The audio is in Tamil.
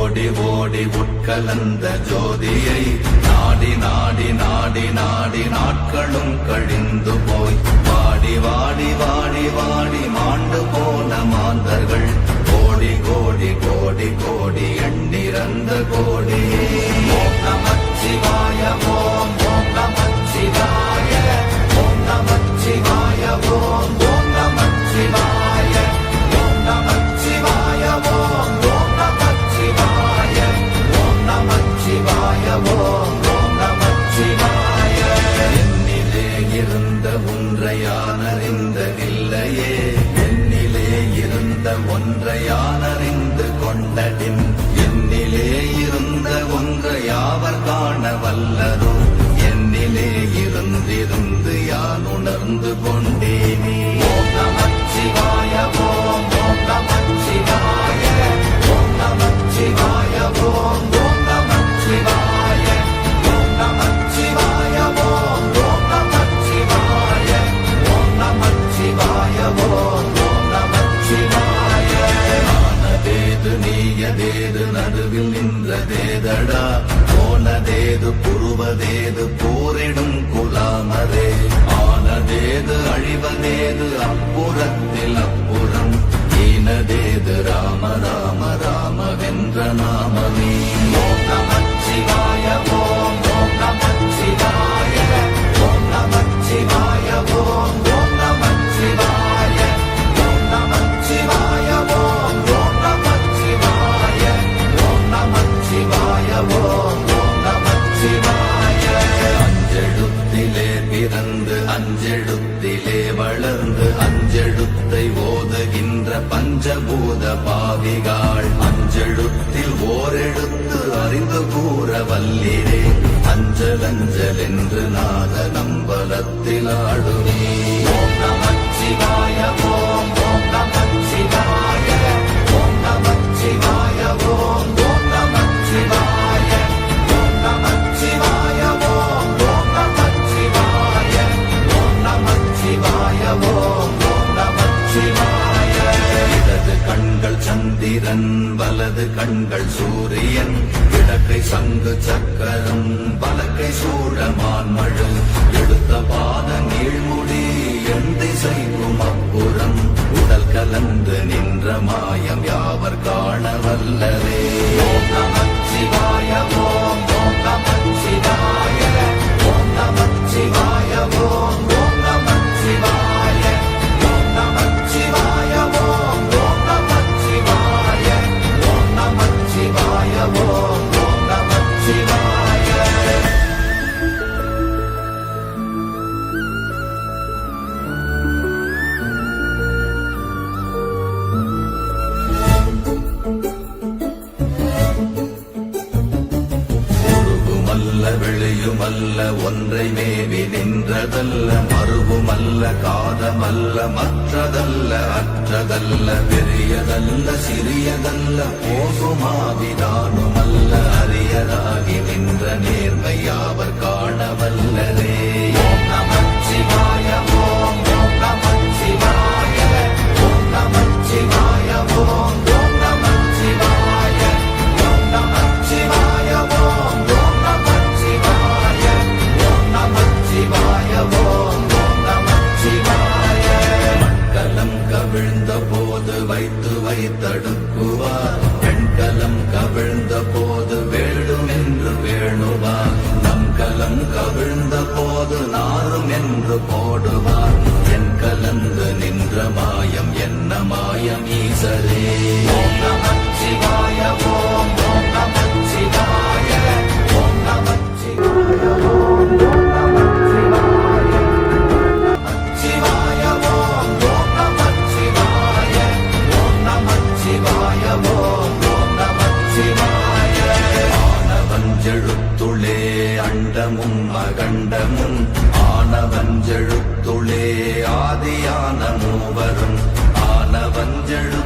ஓடி ஓடி உட்கலந்த ஜோதியை நாடி நாடி நாடி நாடி நாட்களும் கழிந்து போய் வாடி வாடி வாடி வாடி மாண்டு போன மாந்தர்கள் கோடி கோடி கோடி கோடி எண்ணிறந்த கோடியே ஓம் நமச்சிவாய ஓம் ஓம் நமச்சிவாய ஓம் நமச்சிவாய ஓம் ஓம் நமச்சிவாய ஓம் நமச்சிவாய ஓம் ஓம் நமச்சிவாய ஓம் நமச்சிவாய ஓம் ஓம் நமச்சிவாய என்னிலே இருந்த ஒன்றை யானறிந்ததில்லையே என்னிலே இருந்த ஒன்றை யானறிந்து கொண்டடின் என்னிலே இருந்த ஒன்றை யாவர் காண வல்லரோ என்னிலே இருந்திருந்து யான் உணர்ந்து கொண்டேனே ஓம் நமச்சிவாய ஓம் ஓம் நமச்சிவாய ஓம் நமச்சிவாய ஓம் ஓம் நமச்சிவாய ஓம் நமச்சிவாய ஓம் ஓம் நமச்சிவாய ஓம் நமச்சிவாய ஓம் ஓம் நமச்சிவாய ஆனதேது நீயதேது நடுவில் நின்றதேதடா போனதேது புருவதேது போரிடும் குலாமரே ஆனதேது அழிவதேது அப்புறத்தில் அப்புறம் ஈனதேது ராம ராம ராமவென்ற நாமமே ஓம் நமச்சிவாய ஓம் ஓம் நமச்சிவாய ஓம் நமச்சிவாய ஓம் ஓம் நமச்சிவாய ஓம் நமச்சிவாய ஓம் ஓம் நமச்சிவாய ஓம் நமச்சிவாய ஓம் ஓம் நமச்சிவாய அஞ்செழுத்திலே பிறந்து அஞ்செழுத்திலே வளர்ந்து அஞ்செழுத்தை ஓதுகின்ற பஞ்சபூத பாவிகாள் அஞ்செழுத்தில் ஓரெழுத்து அறிந்து கூற வல்லிரே அஞ்சல் அஞ்சல் என்று நாத நம்பலத்தில் ஆடுமே ஓம் நமச்சிவாய ஓம் ஓம் நமச்சிவாய ஓம் நமச்சிவாய ஓம் ஓம் நமச்சிவாய ஓம் நமச்சிவாய ஓம் ஓம் நமச்சிவாய ஓம் நமச்சிவாய ஓம் ஓம் நமச்சிவாய இடது கண்கள் சந்திரன் வலது கண்கள் சூரியன் இடக்கை சங்கு சக்கரம் வலக்கை சூழமான் மழு எடுத்த பாத நீழ்முடி என் திசைக்கும் அப்புறம் உடல் கலந்து நின்ற மாயம் யாவர் காண வல்லரே ஓம் நமச்சிவாய ஓம் ஓம் நமச்சிவாய ஓம் நமச்சிவாய ஓம் ஓம் நமச்சிவாய ஓம் நமச்சிவாய ஓம் ஓம் நமச்சிவாய ஓம் நமச்சிவாய ஓம் ஓம் நமச்சிவாய உருவுமல்ல வெளியுமல்ல ஒன்றை மேவி நின்றதல்ல மறுவுமல்ல காதமல்ல மற்றதல்ல அற்றதல்ல பெரியதல்ல சிறியதல்ல போகுமாவிதானுமல்ல அரியதாகி நின்ற நேர்மை யாவர் காண வல்லரே ஓம் நமச்சிவாய ஓம் ஓம் நமச்சிவாய ஓம் நமச்சிவாய ஓம் ஓம் நமச்சிவாய ஓம் நமச்சிவாய ஓம் ஓம் நமச்சிவாய ஓம் நமச்சிவாய ஓம் ஓம் நமச்சிவாய மண்கலம் கவிழ்ந்த போது வைத்து வைத்தடுக்குவார் பெண்கலம் கவிழ்ந்த போது வேடும் என்று வேணுவார் நம் கலம் கவிழ்ந்த போது நாரும் என்று போடுவார் என் கலந்து நின்ற மாயம் என்ன மாயம் ஈசரே ஓம் நமச்சிவாய ஓம் ஓம் நமச்சிவாய ஓம் நமச்சிவாய ஓம் ஓம் நமச்சிவாய நமச்சிவாய ஓம் ஓம் நமச்சிவாய ஓம் நமச்சிவாய ஓம் ஓம் நமச்சிவாய ஆனவஞ்செழுத்துளே அண்டமும் அகண்டமும் ஆனவஞ்செழுத்துளே ஆதியான மூவரும் ஆனவஞ்செழு